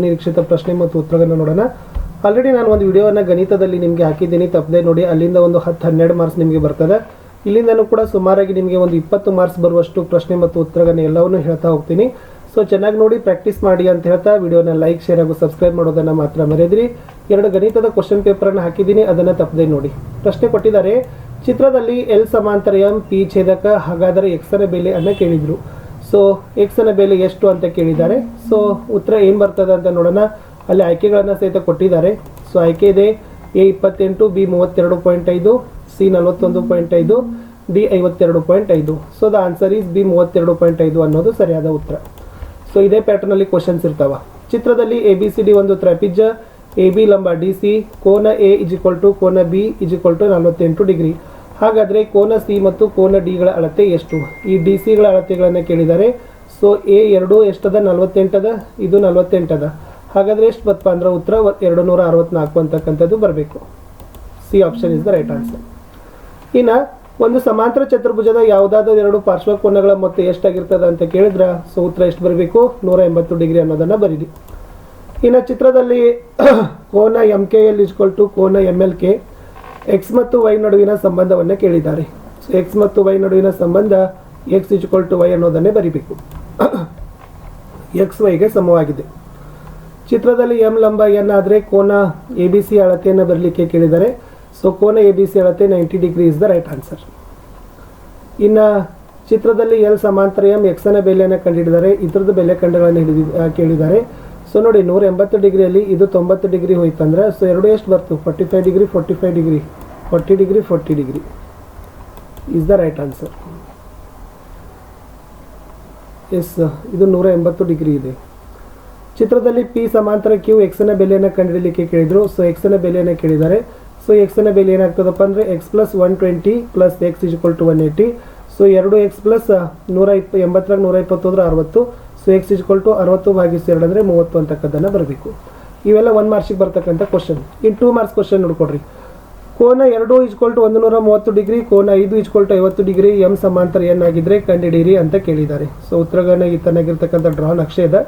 ನಿರೀಕ್ಷಿತ ಪ್ರಶ್ನೆ ಮತ್ತು ಉತ್ತರಗಳನ್ನು ನೋಡೋಣ. ಆಲ್ರೆಡಿ ನಾನು ಒಂದು ವಿಡಿಯೋವನ್ನು ಗಣಿತದಲ್ಲಿ ನಿಮಗೆ ಹಾಕಿದ್ದೀನಿ, ತಪ್ಪದೆ ನೋಡಿ. ಅಲ್ಲಿಂದ ಒಂದು 10-12 ಮಾರ್ಕ್ಸ್ ನಿಮಗೆ ಬರ್ತದೆ. ಇಲ್ಲಿಂದನೂ ಕೂಡ ಸುಮಾರಾಗಿ ನಿಮಗೆ ಒಂದು 20 ಮಾರ್ಕ್ಸ್ ಬರುವಷ್ಟು ಪ್ರಶ್ನೆ ಮತ್ತು ಉತ್ತರಗಳನ್ನು ಎಲ್ಲವನ್ನೂ ಹೇಳ್ತಾ ಹೋಗ್ತೀನಿ. ಸೊ ಚೆನ್ನಾಗಿ ನೋಡಿ, ಪ್ರಾಕ್ಟೀಸ್ ಮಾಡಿ ಅಂತ ಹೇಳ್ತಾ ವಿಡಿಯೋನ ಲೈಕ್, ಶೇರ್ ಹಾಗೂ ಸಬ್ಸ್ಕ್ರೈಬ್ ಮಾಡೋದನ್ನು ಮಾತ್ರ ಮರೆಯದಿರಿ. 2 ಗಣಿತದ ಕ್ವಶನ್ ಪೇಪರನ್ನು ಹಾಕಿದ್ದೀನಿ, ಅದನ್ನು ತಪ್ಪದೆ ನೋಡಿ. ಪ್ರಶ್ನೆ ಕೊಟ್ಟಿದ್ದಾರೆ, ಚಿತ್ರದಲ್ಲಿ ಎಲ್ ಸಮಾಂತರ ಎಂ ಪಿ ಛೇದಕ, ಹಾಗಾದರೆ ಎಕ್ಸನ ಬೆಲೆ ಅನ್ನು ಕೇಳಿದರು. ಸೊ ಎಕ್ಸನ ಬೆಲೆ ಎಷ್ಟು ಅಂತ ಕೇಳಿದ್ದಾರೆ. ಸೊ ಉತ್ತರ ಏನು ಬರ್ತದೆ ಅಂತ ನೋಡೋಣ. ಅಲ್ಲಿ ಆಯ್ಕೆಗಳನ್ನು ಸಹಿತ ಕೊಟ್ಟಿದ್ದಾರೆ. ಸೊ ಆಯ್ಕೆ ಇದೆ A 28, B 32.5, C 41.5, D 52.5. So the answer is B 32.5 ಅನ್ನೋದು ಸರಿಯಾದ ಉತ್ತರ. ಸೊ ಇದೇ ಪ್ಯಾಟರ್ನಲ್ಲಿ ಕ್ವಶನ್ಸ್ ಇರ್ತಾವ. ಚಿತ್ರದಲ್ಲಿ ABCD ಒಂದು ತ್ರಿಭುಜ, AB ಲಂಬ DC, ಕೋನ A = ಕೋನ B = 48 ಡಿಗ್ರಿ. ಹಾಗಾದರೆ ಕೋನ ಸಿ ಮತ್ತು ಕೋನ ಡಿಗಳ ಅಳತೆ ಎಷ್ಟು? ಈ ಡಿ ಸಿಗಳ ಅಳತೆಗಳನ್ನು ಕೇಳಿದ್ದಾರೆ. So A2 ಎಷ್ಟದ? 48 ಅದ, ಇದು 48 ಅದ. ಹಾಗಾದರೆ ಎಷ್ಟು ಬತ್ತಪ್ಪ ಅಂದ್ರೆ ಉತ್ತರ 264 ಅಂತಕ್ಕಂಥದ್ದು ಬರಬೇಕು. C option is the right answer. ಇನ್ನು ಒಂದು ಸಮಾಂತರ ಚತುರ್ಭುಜದ ಯಾವುದಾದ್ರೂ 2 ಪಾರ್ಶ್ವಕೋನಗಳ ಮೊತ್ತ ಎಷ್ಟಾಗಿರ್ತದೆ ಅಂತ ಕೇಳಿದ್ರೆ ಸೊ ಉತ್ತರ ಎಷ್ಟು ಬರಬೇಕು? 180 ಡಿಗ್ರಿ ಅನ್ನೋದನ್ನು ಬರೀರಿ. ಇನ್ನು ಚಿತ್ರದಲ್ಲಿ ಕೋನ MKL = ಕೋನ MLK, ಎಕ್ಸ್ ಮತ್ತು ವೈ ನಡುವಿನ ಸಂಬಂಧವನ್ನು ಕೇಳಿದ್ದಾರೆ. ಸೊ ಎಕ್ಸ್ ಮತ್ತು ವೈ ನಡುವಿನ ಸಂಬಂಧ x = y ಅನ್ನೋದನ್ನೇ ಬರೀಬೇಕು. ಎಕ್ಸ್ ವೈಗೆ ಸಮವಾಗಿದೆ. ಚಿತ್ರದಲ್ಲಿ ಎಂ ಲಂಬ ಎನ್ ಆದರೆ ಕೋನ ABC ಅಳತೆಯನ್ನು ಬರಲಿಕ್ಕೆ ಕೇಳಿದ್ದಾರೆ. ಸೊ ಕೋನ ABC ಅಳತೆ 90 degree is the right answer. ಇನ್ನು ಚಿತ್ರದಲ್ಲಿ ಎಲ್ ಸಮಾಂತರ ಎಂ ಎಕ್ಸನ ಬೆಲೆಯನ್ನು ಕಂಡುಹಿಡಿದರೆ ಇದ್ರದ್ದು ಬೆಲೆ ಕಂಡುಗಳನ್ನು ಕೇಳಿದ್ದಾರೆ. ಸೊ ನೋಡಿ 180 ಡಿಗ್ರಿಯಲ್ಲಿ ಇದು 90 ಡಿಗ್ರಿ ಹೋಯ್ತಂದ್ರೆ ಸೊ ಎರಡು ಎಷ್ಟು ಬರ್ತು? 45 degree 45 degree 40 degree 40 degree is the right answer. Yes, ಇದು 180 ಡಿಗ್ರಿ ಇದೆ. ಚಿತ್ರದಲ್ಲಿ ಪಿ ಸಮಾಂತರ ಕ್ಯೂ ಎಕ್ಸನ ಬೆಲೆಯನ್ನು ಕಂಡುಹಿಡಲಿಕ್ಕೆ ಕೇಳಿದರು. ಸೊ ಎಕ್ಸನ ಬೆಲೆಯನ್ನು ಕೇಳಿದ್ದಾರೆ. ಸೊ ಎಕ್ಸನ ಬೆಲೆ ಏನಾಗ್ತದಪ್ಪ ಅಂದರೆ x + 120 + x = 180. ಸೊ 2x + 180 120 ಹೋದ್ರೆ 60. ಸೊ x = 60/2 ಅಂದರೆ 30 ಅಂತಕ್ಕದ್ದನ್ನು ಬರಬೇಕು. ಇವೆಲ್ಲ 1 ಮಾರ್ಕ್ಸಿಗೆ ಬರ್ತಕ್ಕಂಥ ಕ್ವಶನ್. ಇನ್ನು 2 ಮಾರ್ಕ್ಸ್ ಕ್ವಶನ್ ನೋಡ್ಕೊಡ್ರಿ. ಕೋನ 2 = 130 ಡಿಗ್ರಿ, ಕೋನ 5 = 50 ಡಿಗ್ರಿ, ಎಂ ಸಮಾಂತರ ಎನ್ ಆಗಿದ್ರೆ ಕಂಡುಹಿಡಿಯಿರಿ ಅಂತ ಕೇಳಿದ್ದಾರೆ. ಸೊ ಉತ್ತರಗಳನ್ನ ಈ ತನಗಿರ್ತಕ್ಕಂಥ ಡ್ರಾ ನಕ್ಷೆ ಇದೆ.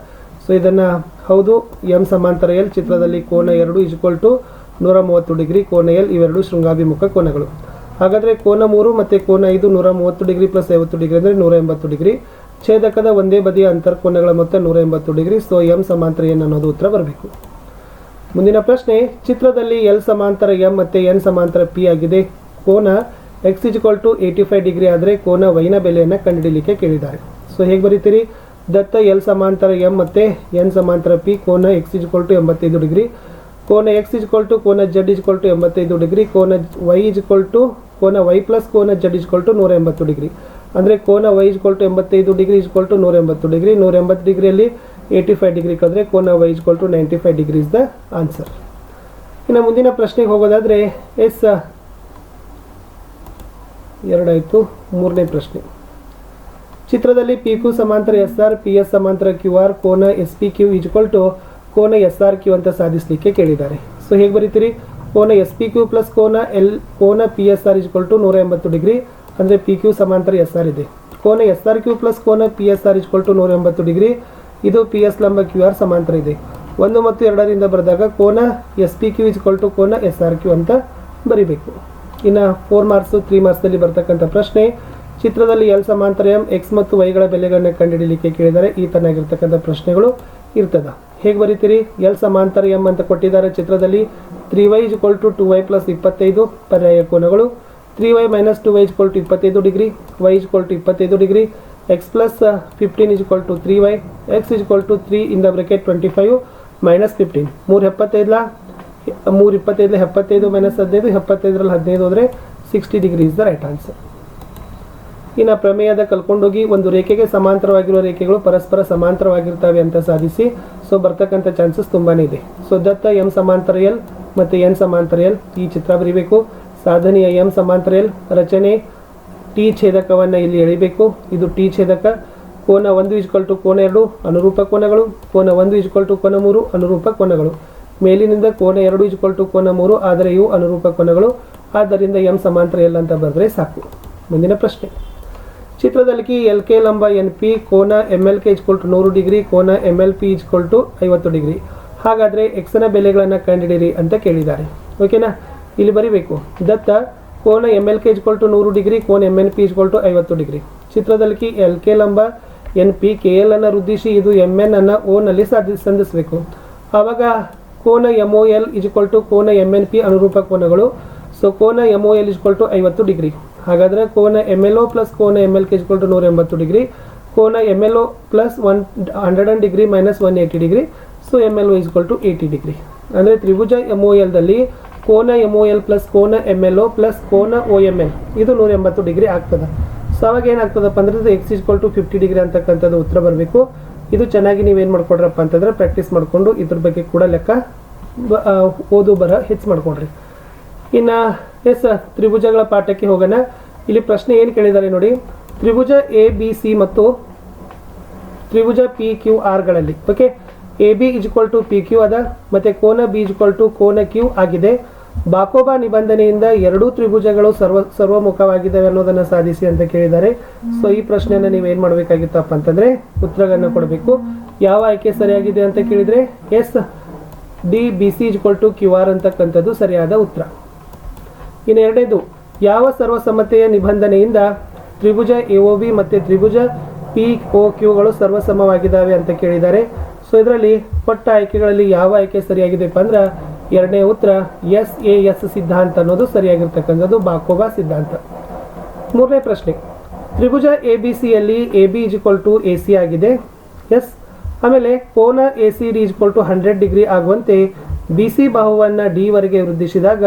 ಸೊ ಇದನ್ನು ಹೌದು, ಎಂ ಸಮಾಂತರ ಎಲ್, ಚಿತ್ರದಲ್ಲಿ ಕೋನ 2 = 130 ಡಿಗ್ರಿ, ಕೋನ ಎಲ್ ಇವೆರಡು ಶೃಂಗಾಭಿಮುಖ ಕೋನಗಳು. ಹಾಗಾದರೆ ಕೋನ 3 ಮತ್ತು ಕೋನ 5 130 ಡಿಗ್ರಿ + 50 ಡಿಗ್ರಿ ಅಂದರೆ 180 ಡಿಗ್ರಿ. ಛೇದಕದ ಒಂದೇ ಬದಿಯ ಅಂತರ್ಕೋನಗಳ ಮೊತ್ತ 180 ಡಿಗ್ರಿ. ಸೊ ಎಂ ಸಮಾಂತರ ಎನ್ ಅನ್ನೋದು ಉತ್ತರ ಬರಬೇಕು. ಮುಂದಿನ ಪ್ರಶ್ನೆ, ಚಿತ್ರದಲ್ಲಿ ಎಲ್ ಸಮಾಂತರ ಎಂ ಮತ್ತು ಎನ್ ಸಮಾಂತರ ಪಿ ಆಗಿದೆ. ಕೋನ x = 85 ಡಿಗ್ರಿ ಆದರೆ ಕೋನ ವೈನ ಬೆಲೆಯನ್ನು ಕಂಡುಹಿಡಲಿಕ್ಕೆ ಕೇಳಿದ್ದಾರೆ. ಸೊ ಹೇಗೆ ಬರೀತೀರಿ? ದತ್ತ ಎಲ್ ಸಮಾಂತರ ಎಂ ಮತ್ತು ಎನ್ ಸಮಾಂತರ ಪಿ, ಕೋನ x = 85 ಡಿಗ್ರಿ, ಕೋನ x = ಕೋನ z = 85 ಡಿಗ್ರಿ, ಕೋನ y = ಕೋನ y + ಕೋನ z = 180 ಡಿಗ್ರಿ. ಅಂದರೆ ಕೋನ y = 85 ಡಿಗ್ರಿ = 180 ಡಿಗ್ರಿ. 180 ಡಿಗ್ರಿಯಲ್ಲಿ 85 ಡಿಗ್ರಿ ಕಳೆದ್ರೆ ಕೋನ y = 95 degree is the answer. ಇನ್ನು ಮುಂದಿನ ಪ್ರಶ್ನೆಗೆ ಹೋಗೋದಾದರೆ ಎಸ್ 2 ಆಯಿತು. ಮೂರನೇ ಪ್ರಶ್ನೆ, ಚಿತ್ರದಲ್ಲಿ PQ ಸಮಾಂತರ SR, PS ಸಮಾಂತರ QR, ಕೋನ SPQ = ಕೋನ SRQ ಅಂತ ಸಾಧಿಸಲಿಕ್ಕೆ ಕೇಳಿದ್ದಾರೆ. ಸೊ ಹೇಗೆ ಬರೀತೀರಿ? ಕೋನ SPQ + ಕೋನ PSR = 180 ಡಿಗ್ರಿ. ಅಂದರೆ PQ ಸಮಾಂತರ SR ಇದೆ. ಕೋನ SRQ + ಕೋನ PSR = 180 ಡಿಗ್ರಿ. ಇದು PS ಲಂಬ QR ಸಮಾಂತರ ಇದೆ. 1 ಮತ್ತು 2ರಿಂದ ಬರೆದಾಗ ಕೋನ SPQ = ಕೋನ SRQ ಅಂತ ಬರಿಬೇಕು. ಇನ್ನು 4 ಮಾರ್ಕ್ಸು 3 ಮಾರ್ಕ್ಸಲ್ಲಿ ಬರ್ತಕ್ಕಂಥ ಪ್ರಶ್ನೆ, ಚಿತ್ರದಲ್ಲಿ ಎಲ್ ಸಮಾಂತರ ಎಂ ಎಕ್ಸ್ ಮತ್ತು ವೈಗಳ ಬೆಲೆಗಳನ್ನ ಕಂಡುಹಿಡಲಿಕ್ಕೆ ಕೇಳಿದರೆ ಈ ತರನಾಗಿರ್ತಕ್ಕಂಥ ಪ್ರಶ್ನೆಗಳು ಇರ್ತದೆ. ಹೇಗೆ ಬರೀತೀರಿ? ಎಲ್ ಸಮಾಂತರ ಎಂ ಅಂತ ಕೊಟ್ಟಿದ್ದಾರೆ. ಚಿತ್ರದಲ್ಲಿ 3y = 2y + 25 ಪರ್ಯಾಯ ಕೋನಗಳು, 3y - 2y = 25 degree, y = 25 degree, x + 15 = 3y, x = 3 in the bracket 25 - 15. 3 25 75 - 15 75ರಲ್ಲಿ 15 ಹೋದರೆ 60 degree is the right answer. ಇನ್ನು ಪ್ರಮೇಯದ ಕಲ್ಕೊಂಡೋಗಿ ಒಂದು ರೇಖೆಗೆ ಸಮಾಂತರವಾಗಿರುವ ರೇಖೆಗಳು ಪರಸ್ಪರ ಸಮಾಂತರವಾಗಿರ್ತವೆ ಅಂತ ಸಾಧಿಸಿ. ಸೊ ಬರ್ತಕ್ಕಂಥ ಚಾನ್ಸಸ್ ತುಂಬಾ ಇದೆ. ಸೊ ದತ್ತ ಎಂ ಸಮಾಂತರ ಎಲ್ ಮತ್ತು ಎನ್ ಸಮಾಂತರ ಎಲ್, ಈ ಚಿತ್ರ ಬರೀಬೇಕು. ಸಾಧನೆಯ ಎಂ ಸಮಾಂತರ ಎಲ್, ರಚನೆ ಟಿ ಛೇದಕವನ್ನು ಇಲ್ಲಿ ಎಳಿಬೇಕು. ಇದು ಟಿ ಛೇದಕ. ಕೋನ 1 = ಕೋನ 2 ಅನುರೂಪ ಕೋನಗಳು, ಕೋನ 1 = ಕೋನ 3 ಅನುರೂಪ ಕೋನಗಳು. ಮೇಲಿನಿಂದ ಕೋನ 2 = ಕೋನ 3 ಆದರೆ ಇವು ಅನುರೂಪ ಕೋನಗಳು. ಆದ್ದರಿಂದ ಎಂ ಸಮಾಂತರ ಎಲ್ ಅಂತ ಬರೆದ್ರೆ ಸಾಕು. ಮುಂದಿನ ಪ್ರಶ್ನೆ, ಚಿತ್ರದಲ್ಲಿ LK ಲಂಬ NP, ಕೋನ MLK = 100 ಡಿಗ್ರಿ, ಕೋನ MLP = 50 ಡಿಗ್ರಿ. ಹಾಗಾದರೆ ಎಕ್ಸ್ನ ಬೆಲೆಗಳನ್ನು ಕಂಡುಹಿಡಿಯಿರಿ ಅಂತ ಕೇಳಿದ್ದಾರೆ. ಓಕೆನಾ, ಇಲ್ಲಿ ಬರೀಬೇಕು. ದತ್ತ ಕೋನ M L K equal to 100 degree, ಕೋನ M N P equal to 50 degree. ಚಿತ್ರದಲ್ಲಿ ಎಲ್ ಕೆ ಲಂಬ ಎನ್ ಪಿ ಕೆ ಎಲ್ ಅನ್ನು ವೃದ್ಧಿಸಿ ಇದು ಎಮ್ ಎನ್ ಅನ್ನು ಓ ನಲ್ಲಿ ಸಂಧಿಸಬೇಕು. ಆವಾಗ ಕೋನ M O L equal to ಕೋನ ಎಮ್ ಎನ್ ಪಿ ಅನುರೂಪ ಕೋನಗಳು. ಸೊ ಕೋನ M O L equal to 50 degree. ಹಾಗಾದರೆ ಕೋನ ಎಮ್ ಎಲ್ ಒ ಪ್ಲಸ್ ಕೋನ M L K equal to 180 degree. ಕೋನ M L O plus 100 degree minus 180 degree. So M L O equal to 80 degree. ಅಂದರೆ ತ್ರಿಭುಜ M O ಎಲ್ದಲ್ಲಿ ಕೋನ M O L plus ಕೋನ M L O plus ಕೋನ O M L ಇದು 180 degree ಆಗ್ತದೆ. So ಅವಾಗ ಏನಾಗ್ತದಪ್ಪ ಅಂದರೆ ಎಕ್ಸ್ ಇಜ್ಕೊಲ್ ಟು 50 ಡಿಗ್ರಿ ಅಂತಕ್ಕಂಥದ್ದು ಉತ್ತರ ಬರಬೇಕು. ಇದು ಚೆನ್ನಾಗಿ ನೀವೇನು ಮಾಡ್ಕೊಡ್ರಪ್ಪ ಅಂತಂದರೆ ಪ್ರಾಕ್ಟೀಸ್ ಮಾಡಿಕೊಂಡು ಇದ್ರ ಬಗ್ಗೆ ಕೂಡ ಲೆಕ್ಕ ಓದು ಬರ ಹೆಚ್ಚು ಮಾಡ್ಕೊಡ್ರಿ. ಇನ್ನು ತ್ರಿಭುಜಗಳ ಪಾಠಕ್ಕೆ ಹೋಗೋಣ. ಇಲ್ಲಿ ಪ್ರಶ್ನೆ ಏನು ಕೇಳಿದ್ದಾರೆ ನೋಡಿ. ತ್ರಿಭುಜ ಎ ಬಿ ಸಿ ಮತ್ತು ತ್ರಿಭುಜ ಪಿ ಕ್ಯೂ ಆರ್ಗಳಲ್ಲಿ okay A B is equal to P Q ಅದ ಮತ್ತು ಕೋನ ಬಿ ಇಜ್ಕೊಲ್ ಟು ಕೋನ ಕ್ಯೂ ಆಗಿದೆ. ಬಾಕೋಬಾ ನಿಬಂಧನೆಯಿಂದ ಎರಡೂ ತ್ರಿಭುಜಗಳು ಸರ್ವಮುಖವಾಗಿದ್ದಾವೆ ಅನ್ನೋದನ್ನು ಸಾಧಿಸಿ ಅಂತ ಕೇಳಿದ್ದಾರೆ. ಸೊ ಈ ಪ್ರಶ್ನೆಯನ್ನು ನೀವೇನು ಮಾಡಬೇಕಾಗಿತ್ತಪ್ಪ ಅಂತಂದರೆ ಉತ್ತರಗಳನ್ನು ಕೊಡಬೇಕು. ಯಾವ ಆಯ್ಕೆ ಸರಿಯಾಗಿದೆ ಅಂತ ಕೇಳಿದರೆ S D B C is equal to Q R ಅಂತಕ್ಕಂಥದ್ದು ಸರಿಯಾದ ಉತ್ತರ. ಇನ್ನು ಎರಡನೇದು, ಯಾವ ಸರ್ವಸಮ್ಮತೆಯ ನಿಬಂಧನೆಯಿಂದ ತ್ರಿಭುಜ ಎ ಒ ಬಿ ಮತ್ತು ತ್ರಿಭುಜ ಪಿ ಒ ಕ್ಯೂಗಳು ಸರ್ವಸಮವಾಗಿದ್ದಾವೆ ಅಂತ ಕೇಳಿದ್ದಾರೆ. ಸೊ ಇದರಲ್ಲಿ ಕೊಟ್ಟ ಆಯ್ಕೆಗಳಲ್ಲಿ ಯಾವ ಆಯ್ಕೆ ಸರಿಯಾಗಿದೆಪ್ಪ ಅಂದ್ರೆ ಎರಡನೇ ಉತ್ತರ ಎಸ್ ಎ ಎಸ್ ಸಿದ್ಧಾಂತ ಅನ್ನೋದು ಸರಿಯಾಗಿರ್ತಕ್ಕಂಥದ್ದು, ಬಾಕೋಬಾ ಸಿದ್ಧಾಂತ. ಮೂರನೇ ಪ್ರಶ್ನೆ, ತ್ರಿಭುಜ ಎ ಬಿ ಸಿಯಲ್ಲಿ A B is equal to A C ಆಗಿದೆ. ಎಸ್. ಆಮೇಲೆ ಕೋನ A C D is equal to 100 degree ಆಗುವಂತೆ ಬಿ ಸಿ ಬಾಹುವನ್ನು ಡಿ ವರೆಗೆ ವೃದ್ಧಿಸಿದಾಗ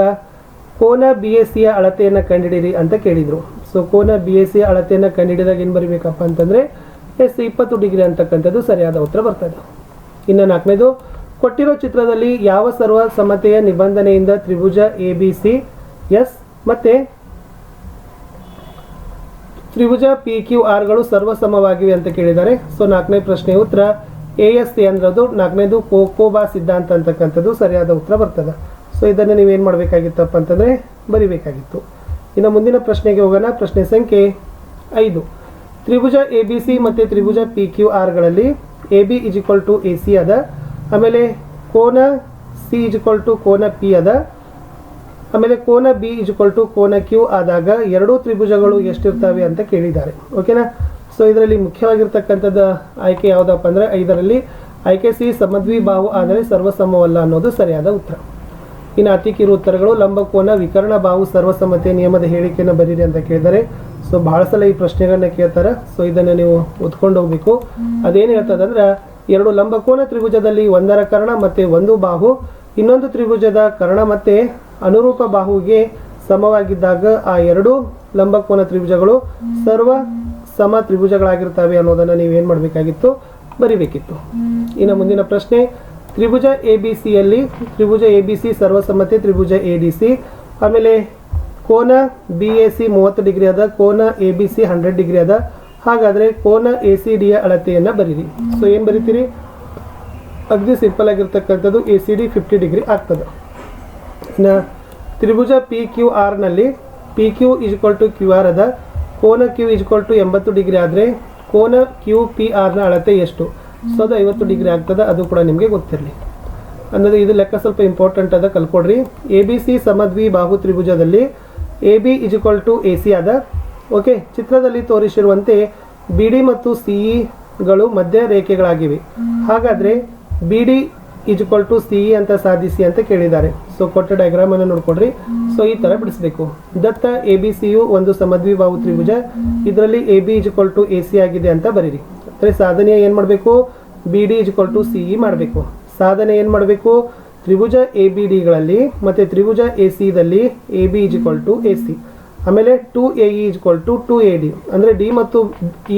ಕೋನ ಬಿ ಎ ಸಿಯ ಅಳತೆಯನ್ನು ಕಂಡುಹಿಡಿಯಿರಿ ಅಂತ ಕೇಳಿದರು. ಸೊ ಕೋನ ಬಿ ಎ ಸಿಯ ಅಳತೆಯನ್ನು ಕಂಡುಹಿಡಿದಾಗ ಏನು ಬರೀಬೇಕಪ್ಪ ಅಂತಂದರೆ ಎಸ್ 20 ಡಿಗ್ರಿ ಅಂತಕ್ಕಂಥದ್ದು ಸರಿಯಾದ ಉತ್ತರ ಬರ್ತದೆ. ಇನ್ನು ನಾಲ್ಕನೇದು, ಕೊಟ್ಟಿರೋ ಚಿತ್ರದಲ್ಲಿ ಯಾವ ಸರ್ವಸಮ್ಮತೆಯ ನಿಬಂಧನೆಯಿಂದ ತ್ರಿಭುಜ ಎ ಬಿ ಸಿ ಎಸ್ ಮತ್ತು ತ್ರಿಭುಜ ಪಿ ಕ್ಯೂ ಆರ್ಗಳು ಸರ್ವಸಮವಾಗಿವೆ ಅಂತ ಕೇಳಿದ್ದಾರೆ. ಸೊ ನಾಲ್ಕನೇ ಪ್ರಶ್ನೆ ಉತ್ತರ ಎ ಎಸ್ ಸಿ ಅಂದ್ರದ್ದು ನಾಲ್ಕನೇದು ಕೋಕೋಬಾ ಸಿದ್ಧಾಂತ ಅಂತಕ್ಕಂಥದ್ದು ಸರಿಯಾದ ಉತ್ತರ ಬರ್ತದೆ. ಸೊ ಇದನ್ನು ನೀವೇನು ಮಾಡಬೇಕಾಗಿತ್ತಪ್ಪ ಅಂತಂದರೆ ಬರಿಬೇಕಾಗಿತ್ತು. ಇನ್ನು ಮುಂದಿನ ಪ್ರಶ್ನೆಗೆ ಹೋಗೋಣ. ಪ್ರಶ್ನೆ ಸಂಖ್ಯೆ 5, ತ್ರಿಭುಜ ಎ ಬಿ ಸಿ ಮತ್ತು ತ್ರಿಭುಜ ಪಿ ಕ್ಯೂ ಆರ್ಗಳಲ್ಲಿ A B is equal to A C ಅದ, ಆಮೇಲೆ ಕೋನ ಸಿ ಇಜ್ಕೊಲ್ ಟು ಕೋನ ಪಿ ಅದ, ಆಮೇಲೆ ಕೋನ ಬಿ ಇಜ್ಕೊಲ್ ಟು ಕೋನ ಕ್ಯೂ ಆದಾಗ ಎರಡೂ ತ್ರಿಭುಜಗಳು ಎಷ್ಟಿರ್ತವೆ ಅಂತ ಕೇಳಿದ್ದಾರೆ. ಓಕೆನಾ. ಸೊ ಇದರಲ್ಲಿ ಮುಖ್ಯವಾಗಿರ್ತಕ್ಕಂಥದ್ದು ಆಯ್ಕೆ ಯಾವುದಪ್ಪ ಅಂದರೆ 5ರಲ್ಲಿ ಆಯ್ಕೆ ಸಿ ಸಮದ್ವಿ ಬಾಹು ಆದರೆ ಸರ್ವಸಮವಲ್ಲ ಅನ್ನೋದು ಸರಿಯಾದ ಉತ್ತರ. ಇನ್ನು ಅತಿ ಕಿರು ಉತ್ತರಗಳು, ಲಂಬಕೋನ ವಿಕರ್ಣ ಬಾಹು ಸರ್ವಸಮ್ಮತೆ ನಿಯಮದ ಹೇಳಿಕೆಯನ್ನು ಬರೀರಿ ಅಂತ ಕೇಳಿದ್ದಾರೆ. ಸೊ ಭಾಳ ಸಲ ಈ ಪ್ರಶ್ನೆಗಳನ್ನ ಕೇಳ್ತಾರೆ. ಸೊ ಇದನ್ನು ನೀವು ಓದ್ಕೊಂಡು ಹೋಗ್ಬೇಕು. ಅದೇನು ಹೇಳ್ತದೆ ಅಂದ್ರೆ, ಎರಡು ಲಂಬಕೋನ ತ್ರಿಭುಜದಲ್ಲಿ ಒಂದರ ಕರ್ಣ ಮತ್ತು ಒಂದು ಬಾಹು ಇನ್ನೊಂದು ತ್ರಿಭುಜದ ಕರ್ಣ ಮತ್ತು ಅನುರೂಪ ಬಾಹುವಿಗೆ ಸಮವಾಗಿದ್ದಾಗ ಆ ಎರಡು ಲಂಬಕೋನ ತ್ರಿಭುಜಗಳು ಸರ್ವ ಸಮ ತ್ರಿಭುಜಗಳಾಗಿರ್ತವೆ ಅನ್ನೋದನ್ನು ನೀವೇನು ಮಾಡಬೇಕಾಗಿತ್ತು, ಬರಿಬೇಕಿತ್ತು. ಇನ್ನು ಮುಂದಿನ ಪ್ರಶ್ನೆ, ತ್ರಿಭುಜ ಎ ಬಿ ಸಿಯಲ್ಲಿ ತ್ರಿಭುಜ ಎ ಬಿ ಸಿ ಸರ್ವಸಮ್ಮತೆ ತ್ರಿಭುಜ ಎ ಡಿ ಸಿ, ಆಮೇಲೆ ಕೋನ ಬಿ ಎ ಸಿ 30 ಡಿಗ್ರಿ ಅದ, ಕೋನ ಎ ಬಿ ಸಿ 100 ಡಿಗ್ರಿ ಅದ. ಹಾಗಾದರೆ ಕೋನ ಎ ಸಿ ಡಿಯ ಅಳತೆಯನ್ನು ಬರೀರಿ. ಸೊ ಏನು ಬರಿತೀರಿ, ಅಗದಿ ಸಿಂಪಲ್ ಆಗಿರ್ತಕ್ಕಂಥದ್ದು ಎ ಸಿ ಡಿ 50 ಡಿಗ್ರಿ ಆಗ್ತದೆ. ಇನ್ನು ತ್ರಿಭುಜ ಪಿ ಕ್ಯೂ ಆರ್ನಲ್ಲಿ P Q equal to Q R ಅದ, ಕೋನ ಕ್ಯೂ ಇಜ್ಕೊಲ್ ಟು 80 ಡಿಗ್ರಿ ಆದರೆ ಕೋನ ಕ್ಯೂ ಪಿ ಆರ್ನ ಅಳತೆ ಎಷ್ಟು? ಸೊ ಅದು 50 ಡಿಗ್ರಿ ಆಗ್ತದೆ. ಅದು ಕೂಡ ನಿಮಗೆ ಗೊತ್ತಿರಲಿ ಅನ್ನೋದು ಇದು ಲೆಕ್ಕ ಸ್ವಲ್ಪ ಇಂಪಾರ್ಟೆಂಟ್ ಅದ, ಕಲ್ಕೊಡ್ರಿ. ಎ ಬಿ ಸಿ ಸಮದ್ವಿ ಬಾಹು ತ್ರಿಭುಜದಲ್ಲಿ A B is equal to A C ಅದ. ಓಕೆ, ಚಿತ್ರದಲ್ಲಿ ತೋರಿಸಿರುವಂತೆ ಬಿ ಡಿ ಮತ್ತು ಸಿ ಇಗಳು ಮಧ್ಯ ರೇಖೆಗಳಾಗಿವೆ. ಹಾಗಾದರೆ B D is equal to C E ಅಂತ ಸಾಧಿಸಿ ಅಂತ ಕೇಳಿದ್ದಾರೆ. ಸೊ ಕೊಟ್ಟ ಡಯಾಗ್ರಾಮನ್ನು ನೋಡ್ಕೊಡ್ರಿ. ಸೊ ಈ ಥರ ಬಿಡಿಸ್ಬೇಕು. ದತ್ತ ಎ ಬಿ ಸಿ ಯು ಒಂದು ಸಮದ್ವಿ ಬಾಹು ತ್ರಿಭುಜ, ಇದರಲ್ಲಿ A B is equal to A C ಆಗಿದೆ ಅಂತ ಬರೀರಿ. ಅಂದರೆ ಸಾಧನೆ ಏನು ಮಾಡಬೇಕು, B D is equal to C E ಮಾಡಬೇಕು. ಸಾಧನೆ ಏನು ಮಾಡಬೇಕು, ತ್ರಿಭುಜ ಎ ಬಿ ಡಿಗಳಲ್ಲಿ ಮತ್ತು ತ್ರಿಭುಜ ಎ ಸಿದಲ್ಲಿ A B is equal to A C, ಆಮೇಲೆ 2 A E equal to 2 A D, ಅಂದರೆ ಡಿ ಮತ್ತು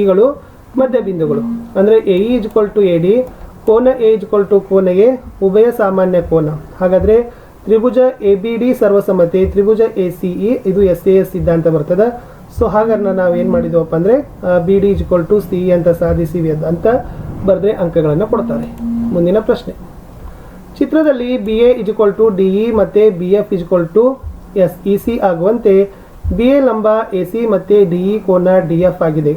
ಇಗಳು ಮಧ್ಯ ಬಿಂದುಗಳು. ಅಂದರೆ A E equal to A D, ಕೋನ ಎ ಇಜ್ಕೊಲ್ ಟು ಕೋನಗೆ ಉಭಯ ಸಾಮಾನ್ಯ ಕೋನ. ಹಾಗಾದರೆ ತ್ರಿಭುಜ ಎ ಬಿ ಡಿ ಸರ್ವಸಮ್ಮತೆ ತ್ರಿಭುಜ ಎ ಸಿ ಇ ಇದು ಎಸ್ ಎ ಎಸ್ ಸಿದ್ಧಾಂತ ಬರ್ತದೆ. ಸೊ ಹಾಗಾದ್ರೆ ನಾವೇನು ಮಾಡಿದ್ವಪ್ಪ ಅಂದರೆ B D is equal to C E ಅಂತ ಸಾಧಿಸಿವಿ ಅಂತ ಬರೆದ್ರೆ ಅಂಕಗಳನ್ನು ಕೊಡ್ತಾರೆ. ಮುಂದಿನ ಪ್ರಶ್ನೆ, ಚಿತ್ರದಲ್ಲಿ B A equal to D E ಮತ್ತು B F equal to S E C ಆಗುವಂತೆ ಬಿ ಎ ಲಂಬ ಎ ಸಿ ಮತ್ತು ಡಿ ಇ ಕೋನ ಡಿ ಎಫ್ ಆಗಿದೆ.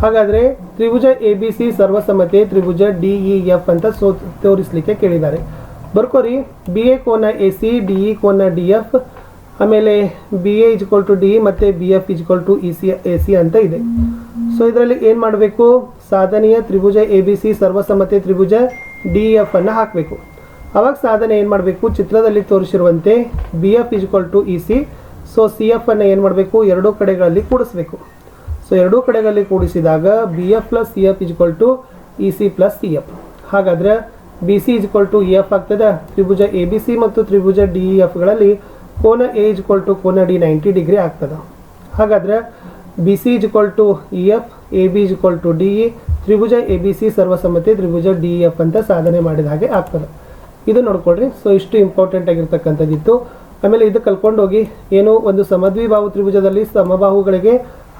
ಹಾಗಾದರೆ ತ್ರಿಭುಜ ABC ಸರ್ವಸಮ್ಮತೆ ತ್ರಿಭುಜ DEF ಅಂತ ತೋರಿಸಲಿಕ್ಕೆ ಕೇಳಿದ್ದಾರೆ. ಬರ್ಕೋರಿ BA ಕೋನ AC, DE ಕೋನ DF, ಆಮೇಲೆ BA = DE ಮತ್ತು BF = AC ಅಂತ ಇದೆ. ಸೊ ಇದರಲ್ಲಿ ಏನು ಮಾಡಬೇಕು, ಸಾಧನೆಯ ತ್ರಿಭುಜ ABC ಸರ್ವಸಮ್ಮತೆ ತ್ರಿಭುಜ DEF ಅನ್ನು ಹಾಕಬೇಕು. ಅವಾಗ ಸಾಧನೆ ಏನು ಮಾಡಬೇಕು, ಚಿತ್ರದಲ್ಲಿ ತೋರಿಸಿರುವಂತೆ BF = EC. ಸೊ CF ಅನ್ನು ಏನು ಮಾಡಬೇಕು, ಎರಡೂ ಕಡೆಗಳಲ್ಲಿ ಕೂಡಿಸಬೇಕು. ಸೊ ಎರಡೂ ಕಡೆಗಳಲ್ಲಿ ಕೂಡಿಸಿದಾಗ BF + CF = EC + CF. ಹಾಗಾದರೆ BC = EF ಆಗ್ತದೆ. ತ್ರಿಭುಜ ABC ಮತ್ತು ತ್ರಿಭುಜ DEFಗಳಲ್ಲಿ ಕೋನ A = ಕೋನ D 90 ಡಿಗ್ರಿ ಆಗ್ತದೆ. ಹಾಗಾದರೆ BC = EF, AB = DE, ತ್ರಿಭುಜ ABC ಸರ್ವಸಮ್ಮತೆ ತ್ರಿಭುಜ DEF ಅಂತ ಸಾಧನೆ ಮಾಡಿದ ಹಾಗೆ ಆಗ್ತದೆ. ಇದು ನೋಡ್ಕೊಳ್ರಿ. ಸೊ ಇಷ್ಟು ಇಂಪಾರ್ಟೆಂಟ್ ಆಗಿರ್ತಕ್ಕಂಥದ್ದಿತ್ತು. ಆಮೇಲೆ ಇದು ಕಲ್ಕೊಂಡು ಹೋಗಿ ಏನು, ಒಂದು ಸಮದ್ವಿಬಾಹು ತ್ರಿಭುಜದಲ್ಲಿ ಸಮಬಾಹುಗಳಿಗೆ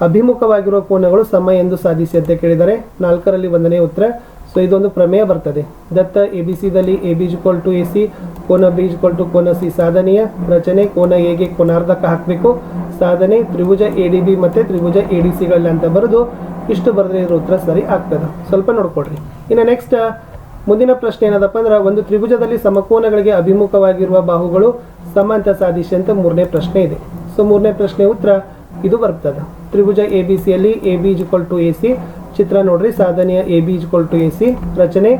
ಅಭಿಮುಖವಾಗಿರುವ ಕೋನಗಳು ಸಮ ಎಂದು ಸಾಧಿಸಿ ಅಂತ ಕೇಳಿದರೆ 4ರಲ್ಲಿ 1ನೇ ಉತ್ತರ. ಸೊ ಇದೊಂದು ಪ್ರಮೇಯ ಬರ್ತದೆ. ದತ್ತ ABCದಲ್ಲಿ AB = AC, ಕೋನ B = ಕೋನ C. ಸಾಧನೆಯ ರಚನೆ ಕೋನ Aಗೆ ಕೋನಾರ್ಧಕ ಹಾಕಬೇಕು. ಸಾಧನೆ ತ್ರಿಭುಜ ADB ಮತ್ತು ತ್ರಿಭುಜ ADCಗಳಲ್ಲಿ ಅಂತ ಬರೆದು ಇಷ್ಟು ಬರೆದ್ರೆ ಇದ್ರ ಉತ್ತರ ಸರಿ ಆಗ್ತದೆ. ಸ್ವಲ್ಪ ನೋಡ್ಕೊಡ್ರಿ. ಇನ್ನು ನೆಕ್ಸ್ಟ್ ಮುಂದಿನ ಪ್ರಶ್ನೆ ಏನದಪ್ಪ ಅಂದ್ರೆ, ಒಂದು ತ್ರಿಭುಜದಲ್ಲಿ ಸಮಕೋನಗಳಿಗೆ ಅಭಿಮುಖವಾಗಿರುವ ಬಾಹುಗಳು ಸಮ ಅಂತ ಸಾಧಿಸಿ ಅಂತ 3ನೇ ಪ್ರಶ್ನೆ ಇದೆ. ಸೊ 3ನೇ ಪ್ರಶ್ನೆ ಉತ್ತರ ಇದು ಬರ್ತದೆ. ತ್ರಿಭುಜ ABCಯಲ್ಲಿ AB = AC. ಚಿತ್ರ ನೋಡ್ರಿ. ಸಾಧನೆಯ AB = AC. ರಚನೆ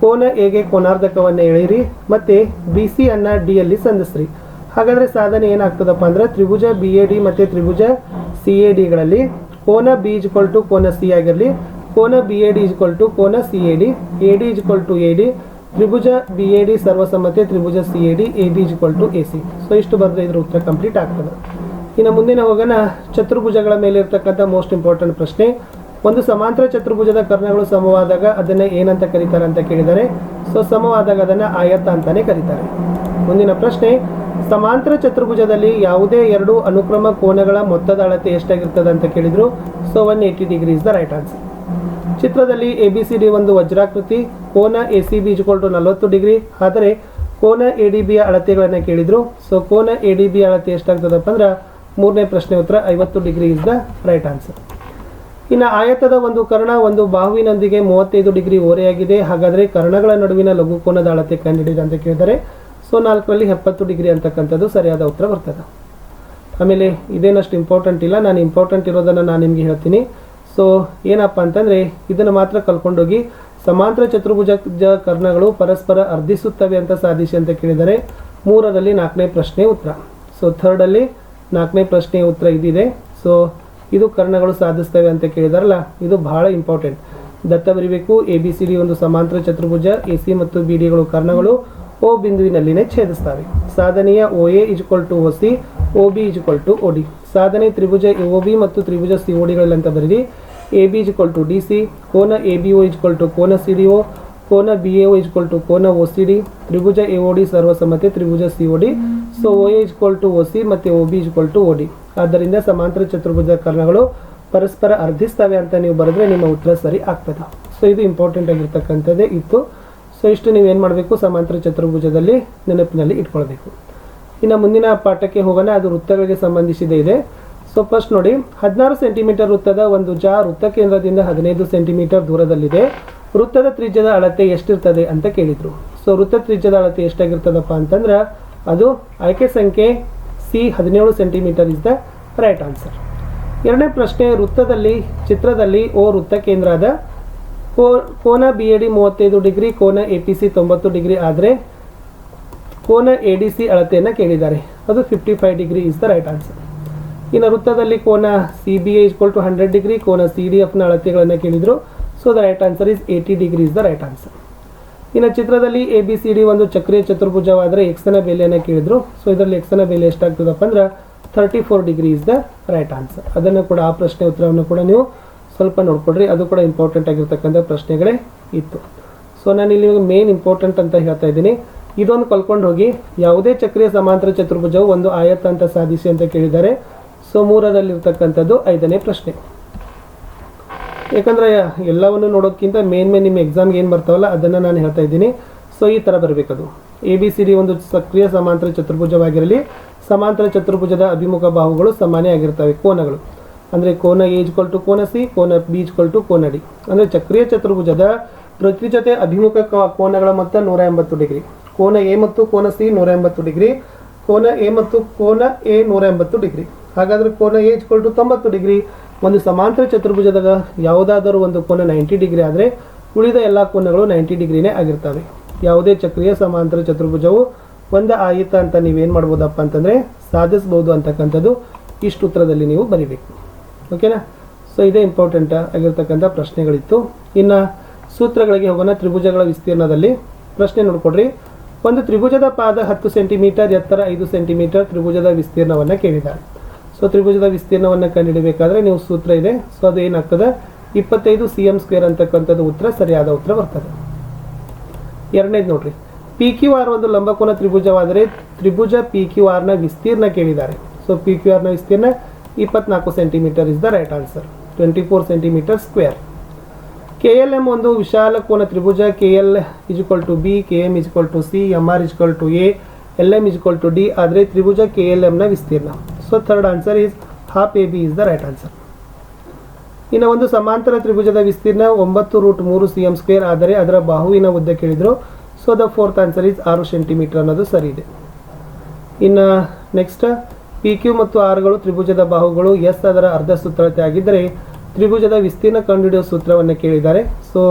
ಕೋನ Aಗೆ ಕೋನಾರ್ಧಕವನ್ನು ಎಳೆಯಿರಿ ಮತ್ತು BC ಅನ್ನು D ಯಲ್ಲಿ ಸಂಧಿಸ್ರಿ. ಹಾಗಾದರೆ ಸಾಧನೆ ಏನಾಗ್ತದಪ್ಪ ಅಂದ್ರೆ, ತ್ರಿಭುಜ BAD ಮತ್ತು ತ್ರಿಭುಜ CADಗಳಲ್ಲಿ ಕೋನ B = ಕೋನ C ಆಗಿರಲಿ, ಕೋನ BAD = ಕೋನ CAD, AD = AD, ತ್ರಿಭುಜ BAD ಸರ್ವಸಮ್ಮತೆ ತ್ರಿಭುಜ CAD, AB = AC. ಸೊ ಇಷ್ಟು ಬರೆದ್ರೆ ಇದ್ರ ಉತ್ತರ ಕಂಪ್ಲೀಟ್ ಆಗ್ತದೆ. ಇನ್ನು ಮುಂದಿನ ಹೋಗೋಣ, ಚತುರ್ಭುಜಗಳ ಮೇಲೆ ಇರ್ತಕ್ಕಂಥ ಮೋಸ್ಟ್ ಇಂಪಾರ್ಟೆಂಟ್ ಪ್ರಶ್ನೆ. ಒಂದು ಸಮಾಂತರ ಚತುರ್ಭುಜದ ಕರ್ಣಗಳು ಸಮವಾದಾಗ ಅದನ್ನು ಏನಂತ ಕರೀತಾರೆ ಅಂತ ಕೇಳಿದ್ದಾರೆ. ಸೊ ಸಮವಾದಾಗ ಅದನ್ನು ಆಯತ ಅಂತಾನೆ ಕರೀತಾರೆ. ಮುಂದಿನ ಪ್ರಶ್ನೆ, ಸಮಾಂತರ ಚತುರ್ಭುಜದಲ್ಲಿ ಯಾವುದೇ ಎರಡು ಅನುಕ್ರಮ ಕೋನಗಳ ಮೊತ್ತದ ಅಳತೆ ಎಷ್ಟಾಗಿರ್ತದೆ ಅಂತ ಕೇಳಿದ್ರು. So 180 degree is the right answer. ಚಿತ್ರದಲ್ಲಿ ABCD ಒಂದು ವಜ್ರಾಕೃತಿ, ಕೋನ ACB = 40 ಡಿಗ್ರಿ. ಆದರೆ ಕೋನ ADB ಅಳತೆಗಳನ್ನು ಕೇಳಿದ್ರು. ಸೊ ಕೋನ ADB ಅಳತೆ ಎಷ್ಟಾಗ್ತದಪ್ಪ ಅಂದ್ರೆ 3ನೇ ಪ್ರಶ್ನೆ ಉತ್ತರ 50 degree is the right answer. ಇನ್ನು ಆಯತದ ಒಂದು ಕರ್ಣ ಒಂದು ಬಾಹುವಿನೊಂದಿಗೆ 35 ಡಿಗ್ರಿ ಓರೆಯಾಗಿದೆ. ಹಾಗಾದರೆ ಕರ್ಣಗಳ ನಡುವಿನ ಲಘುಕೋನದ ಅಳತೆ ಕಂಡುಹಿಡಿದ ಅಂತ ಕೇಳಿದರೆ. ಸೊ 4ರಲ್ಲಿ 70 ಡಿಗ್ರಿ ಅಂತಕ್ಕಂಥದ್ದು ಸರಿಯಾದ ಉತ್ತರ ಬರ್ತದೆ. ಆಮೇಲೆ ಇದೇನಷ್ಟು ಇಂಪಾರ್ಟೆಂಟ್ ಇಲ್ಲ, ನಾನು ಇಂಪಾರ್ಟೆಂಟ್ ಇರೋದನ್ನು ನಾನು ನಿಮಗೆ ಹೇಳ್ತೀನಿ. ಸೊ ಏನಪ್ಪ ಅಂತಂದರೆ, ಇದನ್ನು ಮಾತ್ರ ಕಲ್ಕೊಂಡೋಗಿ ಸಮಾಂತರ ಚತುರ್ಭುಜ ಕರ್ಣಗಳು ಪರಸ್ಪರ ಅರ್ಧಿಸುತ್ತವೆ ಅಂತ ಸಾಧಿಸಿ ಅಂತ ಕೇಳಿದರೆ 3ರಲ್ಲಿ 4ನೇ ಪ್ರಶ್ನೆ ಉತ್ತರ. ಸೊ 3ರಲ್ಲಿ 4ನೇ ಪ್ರಶ್ನೆ ಉತ್ತರ ಇದಿದೆ. ಸೊ ಇದು ಕರ್ಣಗಳು ಸಾಧಿಸ್ತವೆ ಅಂತ ಕೇಳಿದಾರಲ್ಲ, ಇದು ಬಹಳ ಇಂಪಾರ್ಟೆಂಟ್. ದತ್ತ ಬರಿಬೇಕು. ABCD ಒಂದು ಸಮಾಂತರ ಚತುರ್ಭುಜ, AC ಮತ್ತು BDಗಳು ಕರ್ಣಗಳು O ಬಿಂದುವಿನಲ್ಲಿನೇ ಛೇದಿಸ್ತವೆ. ಸಾಧನೆಯ OA = OC, OB = OD. ಸಾಧನೆ ತ್ರಿಭುಜ AOB ಮತ್ತು ತ್ರಿಭುಜ CODಗಳಲ್ಲಿ ಅಂತ ಬರೀರಿ. AB = DC, ಕೋನ ABO = ಕೋನ CDO, ಕೋನ BAO = ಕೋನ OCD, ತ್ರಿಭುಜ AOD ಸರ್ವಸಮ್ಮತೆ ತ್ರಿಭುಜ COD. ಸೊ OA = OC ಮತ್ತು OB = OD. ಆದ್ದರಿಂದ ಸಮಾಂತರ ಚತುರ್ಭುಜ ಕರ್ಣಗಳು ಪರಸ್ಪರ ಅರ್ಧಿಸ್ತವೆ ಅಂತ ನೀವು ಬರೆದ್ರೆ ನಿಮ್ಮ ಉತ್ತರ ಸರಿ ಆಗ್ತದೆ. ಸೊ ಇದು ಇಂಪಾರ್ಟೆಂಟ್ ಆಗಿರ್ತಕ್ಕಂಥದ್ದೇ ಇತ್ತು. ಸೊ ಇಷ್ಟು ನೀವೇನು ಮಾಡಬೇಕು, ಸಮಾಂತರ ಚತುರ್ಭುಜದಲ್ಲಿ ನೆನಪಿನಲ್ಲಿ ಇಟ್ಕೊಳ್ಬೇಕು. ಇನ್ನು ಮುಂದಿನ ಪಾಠಕ್ಕೆ ಹೋಗೋಣ. ಅದು ವೃತ್ತಗಳಿಗೆ ಸಂಬಂಧಿಸಿದೆ ಇದೆ. ಸೊ ಫಸ್ಟ್ ನೋಡಿ, 16 ಸೆಂಟಿಮೀಟರ್ ವೃತ್ತದ ಒಂದು ವೃತ್ತ ಕೇಂದ್ರದಿಂದ 15 ಸೆಂಟಿಮೀಟರ್ ದೂರದಲ್ಲಿದೆ. ವೃತ್ತದ ತ್ರಿಜ್ಯದ ಅಳತೆ ಎಷ್ಟಿರ್ತದೆ ಅಂತ ಕೇಳಿದ್ರು. ಸೊ ವೃತ್ತ ತ್ರಿಜ್ಯದ ಅಳತೆ ಎಷ್ಟಾಗಿರ್ತದಪ್ಪ ಅಂತಂದ್ರೆ ಅದು ಆಯ್ಕೆ ಸಂಖ್ಯೆ C 17 centimetre is the right answer. ಎರಡನೇ ಪ್ರಶ್ನೆ, ವೃತ್ತದಲ್ಲಿ ಚಿತ್ರದಲ್ಲಿ O ವೃತ್ತ ಕೇಂದ್ರ ಅದ. ಕೋನ BAD 35 ಡಿಗ್ರಿ, ಕೋನ APC 90 ಡಿಗ್ರಿ ಆದರೆ ಕೋನ ADC ಅಳತೆಯನ್ನು ಕೇಳಿದ್ದಾರೆ. ಅದು 55 degree is the right answer. ಇನ್ನು ವೃತ್ತದಲ್ಲಿ ಕೋನ CBA = 100 ಡಿಗ್ರಿ, ಕೋನ CDFನ ಅಳತೆಗಳನ್ನು ಕೇಳಿದರು. So the right answer is 80 degree is the right answer. ಇನ್ನು ಚಿತ್ರದಲ್ಲಿ ABCD ಒಂದು ಚಕ್ರೀಯ ಚತುರ್ಭುಜವಾದರೆ Xನ ಬೆಲೆಯನ್ನು ಕೇಳಿದರು. ಸೊ ಇದರಲ್ಲಿ Xನ ಬೆಲೆ ಎಷ್ಟಾಗ್ತದಪ್ಪ ಅಂದ್ರೆ 34 degree is the right answer. ಅದನ್ನು ಕೂಡ ಆ ಪ್ರಶ್ನೆ ಉತ್ತರವನ್ನು ಕೂಡ ನೀವು ಸ್ವಲ್ಪ ನೋಡ್ಕೊಡ್ರಿ. ಅದು ಕೂಡ ಇಂಪಾರ್ಟೆಂಟ್ ಆಗಿರ್ತಕ್ಕಂಥ ಪ್ರಶ್ನೆಗಳೇ ಇತ್ತು. ಸೊ ನಾನು ಇಲ್ಲಿ ಮೇನ್ ಇಂಪಾರ್ಟೆಂಟ್ ಅಂತ ಹೇಳ್ತಾ ಇದ್ದೀನಿ. ಇದೊಂದು ಕಲ್ಕೊಂಡು ಹೋಗಿ, ಯಾವುದೇ ಚಕ್ರೀಯ ಸಮಾಂತರ ಚತುರ್ಭುಜವು ಒಂದು ಆಯತ ಅಂತ ಸಾಧಿಸಿ ಅಂತ ಕೇಳಿದ್ದಾರೆ. ಸೊ 3ರಲ್ಲಿರ್ತಕ್ಕಂಥದ್ದು 5ನೇ ಪ್ರಶ್ನೆ. ಯಾಕಂದರೆ ಎಲ್ಲವನ್ನು ನೋಡೋಕ್ಕಿಂತ ಮೇನ್ ನಿಮ್ಮ ಎಕ್ಸಾಮ್ಗೆ ಏನು ಬರ್ತಾವಲ್ಲ ಅದನ್ನು ನಾನು ಹೇಳ್ತಾ ಇದ್ದೀನಿ. ಸೊ ಈ ಥರ ಬರಬೇಕದು. ABCD ಒಂದು ಸಕ್ರಿಯ ಸಮಾಂತರ ಚತುರ್ಭುಜವಾಗಿರಲಿ. ಸಮಾಂತರ ಚತುರ್ಭುಜದ ಅಭಿಮುಖ ಬಾಹುಗಳು ಸಮಾನ ಆಗಿರ್ತವೆ ಕೋನಗಳು. ಅಂದರೆ ಕೋನ ಎ ಈಜ್ವಲ್ ಟು ಕೋನ ಸಿ, ಕೋನ ಬಿ ಈಜ್ವಲ್ ಟು ಕೋನ ಡಿ. ಅಂದರೆ ಚಕ್ರೀಯ ಚತುರ್ಭುಜದ ಪ್ರತಿ ಜೊತೆ ಅಭಿಮುಖ ಕೋನಗಳ ಮೊತ್ತ 180 ಡಿಗ್ರಿ. ಕೋನ ಎ ಮತ್ತು ಕೋನ ಸಿ 180 ಡಿಗ್ರಿ, ಕೋನ ಎ ಮತ್ತು ಕೋನ ಎ 180 ಡಿಗ್ರಿ. ಹಾಗಾದರೆ ಕೋನ ಎ ಈಜ್ವಲ್ ಟು 90 ಡಿಗ್ರಿ. ಒಂದು ಸಮಾಂತರ ಚತುರ್ಭುಜದಾಗ ಯಾವುದಾದರೂ ಒಂದು ಕೋನ 90 ಡಿಗ್ರಿ ಆದರೆ ಉಳಿದ ಎಲ್ಲ ಕೋನಗಳು 90 ಡಿಗ್ರಿನೇ ಆಗಿರ್ತವೆ. ಯಾವುದೇ ಚಕ್ರೀಯ ಸಮಾಂತರ ಚತುರ್ಭುಜವು ಒಂದು ಆಯಿತ ಅಂತ ನೀವೇನು ಮಾಡ್ಬೋದಪ್ಪ ಅಂತಂದರೆ ಸಾಧಿಸ್ಬೋದು ಅಂತಕ್ಕಂಥದ್ದು ಇಷ್ಟು ಉತ್ತರದಲ್ಲಿ ನೀವು ಬರೀಬೇಕು. ಓಕೆನಾ? ಸೊ ಇದೇ ಇಂಪಾರ್ಟೆಂಟ್ ಆಗಿರ್ತಕ್ಕಂಥ ಪ್ರಶ್ನೆಗಳಿತ್ತು. ಇನ್ನು ಸೂತ್ರಗಳಿಗೆ ಹೋಗೋಣ. ತ್ರಿಭುಜಗಳ ವಿಸ್ತೀರ್ಣದಲ್ಲಿ ಪ್ರಶ್ನೆ ನೋಡ್ಕೊಡ್ರಿ. ಒಂದು ತ್ರಿಭುಜದ ಪಾದ 10 ಸೆಂಟಿಮೀಟರ್, ಎತ್ತರ 5 ಸೆಂಟಿಮೀಟರ್, ತ್ರಿಭುಜದ ವಿಸ್ತೀರ್ಣವನ್ನು ಕೇಳಿದ್ದಾರೆ. ಸೊ ತ್ರಿಭುಜದ ವಿಸ್ತೀರ್ಣವನ್ನು ಕಂಡುಹಿಡಬೇಕಾದ್ರೆ ನೀವು ಸೂತ್ರ ಇದೆ. ಸೊ ಅದು ಏನಾಗ್ತದೆ 25 cm² ಅಂತಕ್ಕಂಥದ್ದು ಉತ್ತರ ಸರಿಯಾದ ಉತ್ತರ ಬರ್ತದೆ. ಎರಡನೇದು ನೋಡ್ರಿ, ಪಿ ಕ್ಯೂ ಆರ್ ಒಂದು ಲಂಬಕೋನ ತ್ರಿಭುಜವಾದರೆ ತ್ರಿಭುಜ ಪಿ ಕ್ಯೂ ಆರ್ನ ವಿಸ್ತೀರ್ಣ ಕೇಳಿದ್ದಾರೆ. ಸೊ ಪಿ ಕ್ಯೂ ಆರ್ನ ವಿಸ್ತೀರ್ಣ 24 centimetre is the right answer, 24 centimetre square. K L M ಒಂದು ವಿಶಾಲ ಕೋನ ತ್ರಿಭುಜ. K L equal to B, K M equal to C, M R equal to A, L M equal to D ಆದರೆ ತ್ರಿಭುಜ K L ಎಮ್ನ ವಿಸ್ತೀರ್ಣ. So third answer is half A B is the right answer. ಇನ್ನು ಒಂದು ಸಮಾಂತರ ತ್ರಿಭುಜದ ವಿಸ್ತೀರ್ಣ 9√3 cm² ಆದರೆ ಅದರ ಬಾಹುವಿನ ಉದ್ದ ಕೇಳಿದರು. So the fourth answer is 6 centimetre ಅನ್ನೋದು ಸರಿ ಇದೆ. ಇನ್ನು ನೆಕ್ಸ್ಟ್, ಪಿ ಕ್ಯೂ ಮತ್ತು ಆರ್ಗಳು ತ್ರಿಭುಜದ ಬಾಹುಗಳು, ಎಸ್ ಅದರ ಅರ್ಧ ಸುತ್ತಳತೆ ಆಗಿದ್ದರೆ ತ್ರಿಭುಜದ ವಿಸ್ತೀರ್ಣ ಕಂಡುಹಿಡಿಯುವ ಸೂತ್ರವನ್ನು ಕೇಳಿದ್ದಾರೆ. So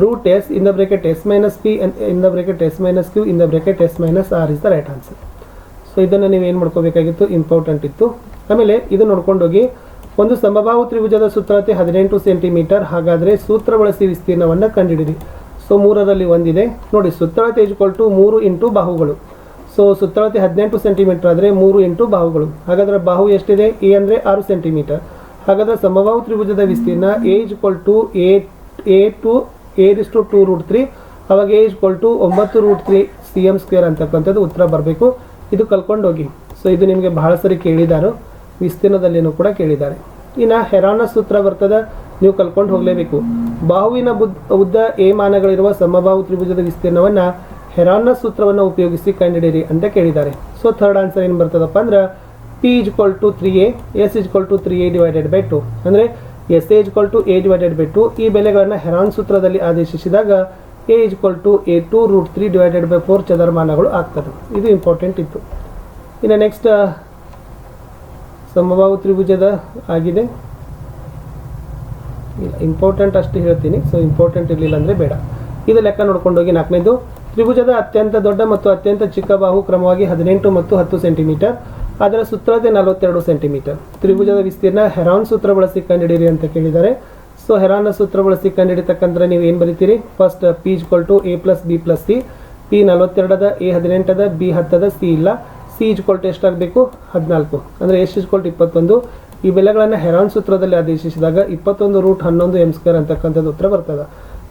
root S in the bracket S minus P in the bracket S minus Q in the bracket S minus R is the right answer. So ಇದನ್ನು ನೀವು ಏನು ಮಾಡ್ಕೋಬೇಕಾಗಿತ್ತು, ಇಂಪಾರ್ಟೆಂಟ್ ಇತ್ತು. ಆಮೇಲೆ ಇದು ನೋಡ್ಕೊಂಡೋಗಿ, ಒಂದು ಸಮಬಾಹು ತ್ರಿಭುಜದ ಸುತ್ತಳತೆ 18 ಸೆಂಟಿಮೀಟರ್. ಹಾಗಾದರೆ ಸೂತ್ರ ಬಳಸಿ ವಿಸ್ತೀರ್ಣವನ್ನು ಕಂಡುಹಿಡಿರಿ. ಸೊ 3ರಲ್ಲಿ ಒಂದಿದೆ ನೋಡಿ, ಸುತ್ತಳತೆ ಈಜ್ವಲ್ ಟು 3 ಇಂಟು ಬಾಹುಗಳು. ಸೊ ಸುತ್ತಳತೆ 18 ಸೆಂಟಿಮೀಟರ್ ಆದರೆ 3 ಇಂಟು ಬಾಹುಗಳು. ಹಾಗಾದರೆ ಬಾಹು ಎಷ್ಟಿದೆ? ಎ ಅಂದರೆ 6 ಸೆಂಟಿಮೀಟರ್. ಹಾಗಾದರೆ ಸಮಬಾಹು ತ್ರಿಭುಜದ ವಿಸ್ತೀರ್ಣ ಎ ಈಜ್ವಲ್ ಟು a/2√3. ಅವಾಗ ಎ ಈಜ್ವಲ್ ಟು 9√3 cm² ಅಂತಕ್ಕಂಥದ್ದು ಉತ್ತರ ಬರಬೇಕು. ಇದು ಕಲ್ಕೊಂಡು ಹೋಗಿ. ಸೊ ಇದು ನಿಮಗೆ ಬಹಳ ಸರಿ ಕೇಳಿದ್ದಾರೆ, ವಿಸ್ತೀರ್ಣದಲ್ಲಿನೂ ಕೂಡ ಕೇಳಿದ್ದಾರೆ. ಇನ್ನು ಹೆರಾನ ಸೂತ್ರ ಬರ್ತದೆ, ನೀವು ಕಲ್ಕೊಂಡು ಹೋಗಲೇಬೇಕು. ಬಾಹುವಿನ ಉದ್ದ ಎ ಮಾನಗಳಿರುವ ಸಮಬಾಹು ತ್ರಿಭುಜದ ವಿಸ್ತೀರ್ಣವನ್ನು ಹೆರಾನ್ನ ಸೂತ್ರವನ್ನು ಉಪಯೋಗಿಸಿ ಕಂಡುಹಿಡಿಯಿರಿ ಅಂತ ಕೇಳಿದ್ದಾರೆ. ಸೊ ಥರ್ಡ್ ಆನ್ಸರ್ ಏನು ಬರ್ತದಪ್ಪ ಅಂದ್ರೆ P equal to 3a, S equal to 3a divided by 2. ಅಂದರೆ S A equal to a divided by 2. ಈ ಬೆಲೆಗಳನ್ನು ಹೆರಾನ್ ಸೂತ್ರದಲ್ಲಿ ಆದೇಶಿಸಿದಾಗ A equal to a2√3 divided by 4 ಚದರಮಾನಗಳು ಆಗ್ತದೆ. ಇದು ಇಂಪಾರ್ಟೆಂಟ್ ಇತ್ತು. ಇನ್ನು ನೆಕ್ಸ್ಟ್, ಸಮಬಾಹು ತ್ರಿಭುಜದ ಆಗಿದೆ, ಇಂಪಾರ್ಟೆಂಟ್ ಅಷ್ಟು ಹೇಳ್ತೀನಿ. ಸೊ ಇಂಪಾರ್ಟೆಂಟ್ ಇರಲಿಲ್ಲ ಅಂದರೆ ಬೇಡ. ಇದು ಲೆಕ್ಕ ನೋಡ್ಕೊಂಡೋಗಿ. 4ನೇದು, ತ್ರಿಭುಜದ ಅತ್ಯಂತ ದೊಡ್ಡ ಮತ್ತು ಅತ್ಯಂತ ಚಿಕ್ಕ ಬಾಹು ಕ್ರಮವಾಗಿ 18 ಮತ್ತು 10 ಸೆಂಟಿಮೀಟರ್. ಅದರ ಸುತ್ತಳತೆ 42 ಸೆಂಟಿಮೀಟರ್. ತ್ರಿಭುಜದ ವಿಸ್ತೀರ್ಣ ಹೆರಾನ್ ಸೂತ್ರ ಬಳಸಿ ಕಂಡುಹಿಡಿಯಿರಿ ಅಂತ ಕೇಳಿದ್ದಾರೆ. ಸೊ ಹೆರಾನ್ನ ಸೂತ್ರ ಬಳಸಿ ಕಂಡುಹಿಡಿತಕ್ಕಂಥ ನೀವು ಏನು ಬರೀತೀರಿ? First P equal to a + b + c. P 42ದ, a 18ದ, b 10ದ, c ಇಲ್ಲ. ಸಿ ಈಜ್ವಲ್ ಟು ಎಷ್ಟಾಗಬೇಕು? 14. ಅಂದರೆ ಎಸ್ ಈಜ್ವಲ್ ಟು 21. ಈ ಬೆಲೆಗಳನ್ನು ಹೆರಾನ್ ಸೂತ್ರದಲ್ಲಿ ಆದೇಶಿಸಿದಾಗ 21√11 m² ಅಂತಕ್ಕಂಥದ್ದು ಉತ್ತರ ಬರ್ತದೆ.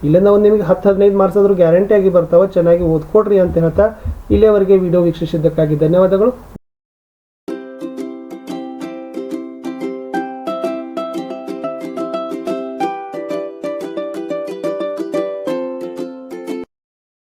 ಇಲ್ಲಿಂದ ಒಂದು ನಿಮಗೆ 10-15 ಮಾರ್ಕ್ಸ್ ಆದರೂ ಗ್ಯಾರಂಟಿ ಆಗಿ ಬರ್ತಾವೆ. ಚೆನ್ನಾಗಿ ಓದ್ಕೊಡ್ರಿ ಅಂತ ಹೇಳ್ತಾ ಇಲ್ಲಿಯವರೆಗೆ ವಿಡಿಯೋ ವೀಕ್ಷಿಸಿದ್ದಕ್ಕಾಗಿ ಧನ್ಯವಾದಗಳು.